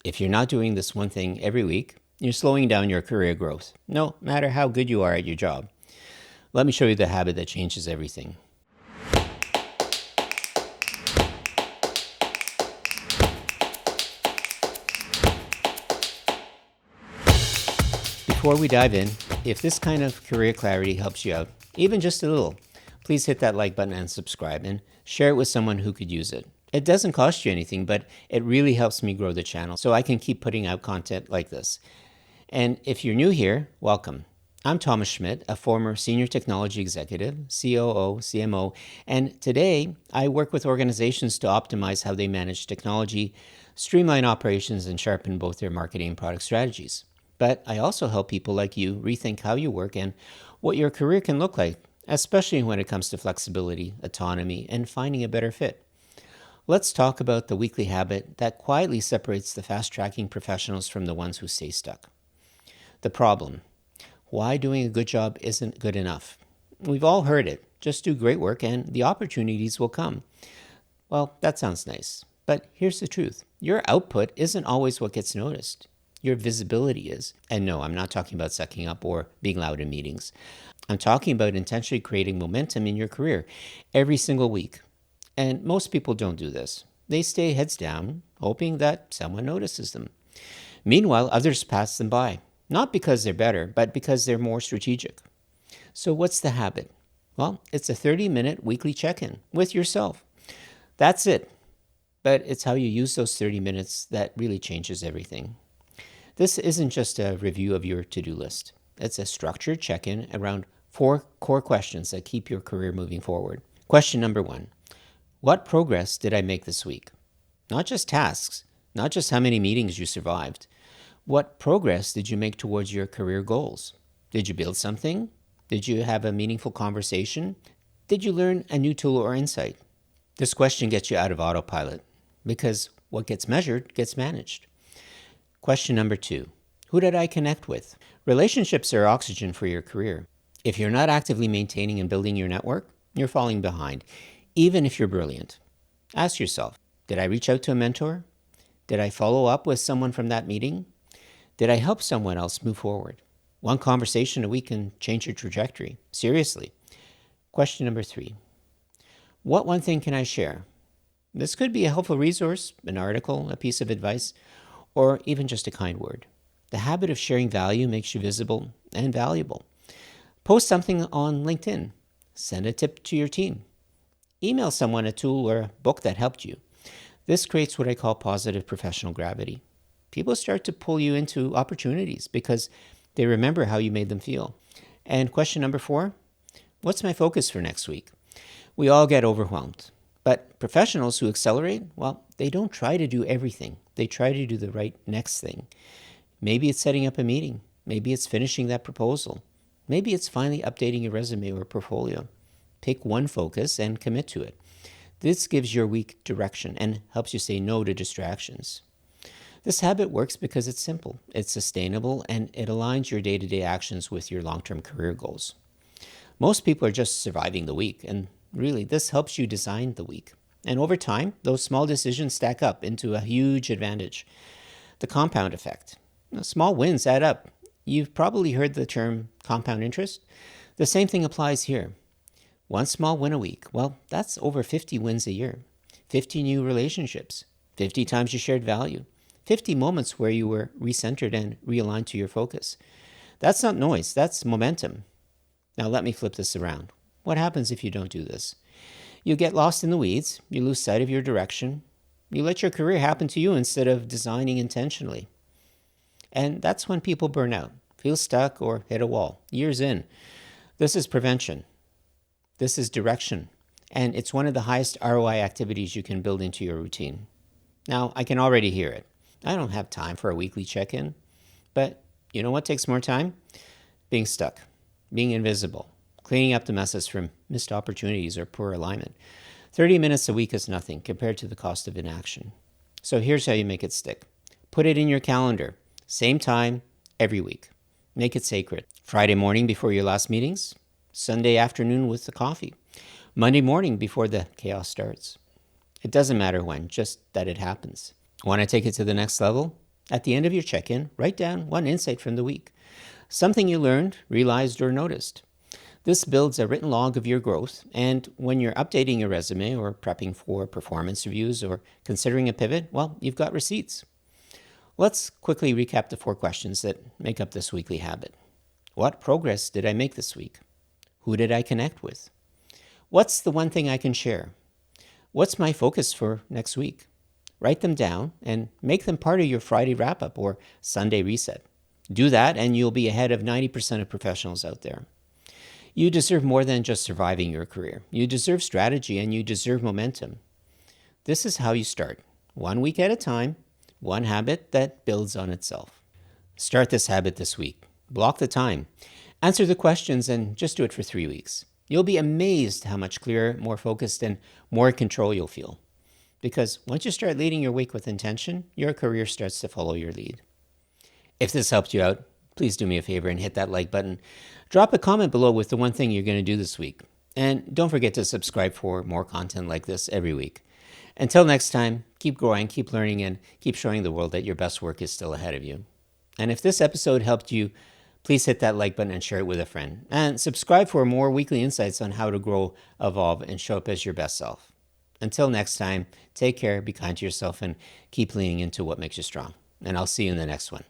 If you're not doing this one thing every week, you're slowing down your career growth, no matter how good you are at your job. Let me show you the habit that changes everything. Before we dive in, if this kind of career clarity helps you out, even just a little, please hit that like button and subscribe and share it with someone who could use it. It doesn't cost you anything, but it really helps me grow the channel so I can keep putting out content like this. And if you're new here, welcome. I'm Thomas Schmidt, a former senior technology executive, COO, CMO, and today I work with organizations to optimize how they manage technology, streamline operations, and sharpen both their marketing and product strategies. But I also help people like you rethink how you work and what your career can look like, especially when it comes to flexibility, autonomy, and finding a better fit. Let's talk about the weekly habit that quietly separates the fast-tracking professionals from the ones who stay stuck. The problem: why doing a good job isn't good enough. We've all heard it. Just do great work and the opportunities will come. Well, that sounds nice. But here's the truth. Your output isn't always what gets noticed. Your visibility is. And no, I'm not talking about sucking up or being loud in meetings. I'm talking about intentionally creating momentum in your career every single week. And most people don't do this. They stay heads down, hoping that someone notices them. Meanwhile, others pass them by. Not because they're better, but because they're more strategic. So what's the habit? Well, it's a 30-minute weekly check-in with yourself. That's it. But it's how you use those 30 minutes that really changes everything. This isn't just a review of your to-do list. It's a structured check-in around 4 core questions that keep your career moving forward. Question number 1. What progress did I make this week? Not just tasks, not just how many meetings you survived. What progress did you make towards your career goals? Did you build something? Did you have a meaningful conversation? Did you learn a new tool or insight? This question gets you out of autopilot because what gets measured gets managed. Question number 2. Who did I connect with? Relationships are oxygen for your career. If you're not actively maintaining and building your network, you're falling behind, even if you're brilliant. Ask yourself, did I reach out to a mentor? Did I follow up with someone from that meeting? Did I help someone else move forward? One conversation a week can change your trajectory. Seriously. Question number 3. What one thing can I share? This could be a helpful resource, an article, a piece of advice, or even just a kind word. The habit of sharing value makes you visible and valuable. Post something on LinkedIn. Send a tip to your team. Email someone a tool or a book that helped you. This creates what I call positive professional gravity. People start to pull you into opportunities because they remember how you made them feel. And question number 4, what's my focus for next week? We all get overwhelmed. But professionals who accelerate, well, they don't try to do everything. They try to do the right next thing. Maybe it's setting up a meeting. Maybe it's finishing that proposal. Maybe it's finally updating your resume or portfolio. Pick one focus and commit to it. This gives your week direction and helps you say no to distractions. This habit works because it's simple, it's sustainable, and it aligns your day-to-day actions with your long-term career goals. Most people are just surviving the week, and really, this helps you design the week. And over time, those small decisions stack up into a huge advantage. The compound effect. Small wins add up. You've probably heard the term compound interest. The same thing applies here. One small win a week, well, that's over 50 wins a year. 50 new relationships. 50 times you shared value. 50 moments where you were recentered and realigned to your focus. That's not noise, that's momentum. Now let me flip this around. What happens if you don't do this? You get lost in the weeds, you lose sight of your direction, you let your career happen to you instead of designing intentionally. And that's when people burn out, feel stuck, or hit a wall, years in. This is prevention. This is direction. And it's one of the highest ROI activities you can build into your routine. Now, I can already hear it. I don't have time for a weekly check-in. But you know what takes more time? Being stuck, being invisible, cleaning up the messes from missed opportunities or poor alignment. 30 minutes a week is nothing compared to the cost of inaction. So here's how you make it stick. Put it in your calendar. Same time, every week. Make it sacred. Friday morning before your last meetings. Sunday afternoon with the coffee. Monday morning before the chaos starts. It doesn't matter when, just that it happens. Want to take it to the next level? At the end of your check-in, write down one insight from the week, something you learned, realized, or noticed. This builds a written log of your growth, and when you're updating your resume or prepping for performance reviews or considering a pivot, well, you've got receipts. Let's quickly recap the 4 questions that make up this weekly habit. What progress did I make this week? Who did I connect with? What's the one thing I can share? What's my focus for next week? Write them down and make them part of your Friday wrap-up or Sunday reset. Do that and you'll be ahead of 90% of professionals out there. You deserve more than just surviving your career. You deserve strategy and you deserve momentum. This is how you start, 1 week at a time, one habit that builds on itself. Start this habit this week. Block the time. Answer the questions and just do it for 3 weeks. You'll be amazed how much clearer, more focused, and more in control you'll feel. Because once you start leading your week with intention, your career starts to follow your lead. If this helped you out, please do me a favor and hit that like button. Drop a comment below with the one thing you're going to do this week. And don't forget to subscribe for more content like this every week. Until next time, keep growing, keep learning, and keep showing the world that your best work is still ahead of you. And if this episode helped you, please hit that like button and share it with a friend. And subscribe for more weekly insights on how to grow, evolve, and show up as your best self. Until next time, take care, be kind to yourself, and keep leaning into what makes you strong. And I'll see you in the next one.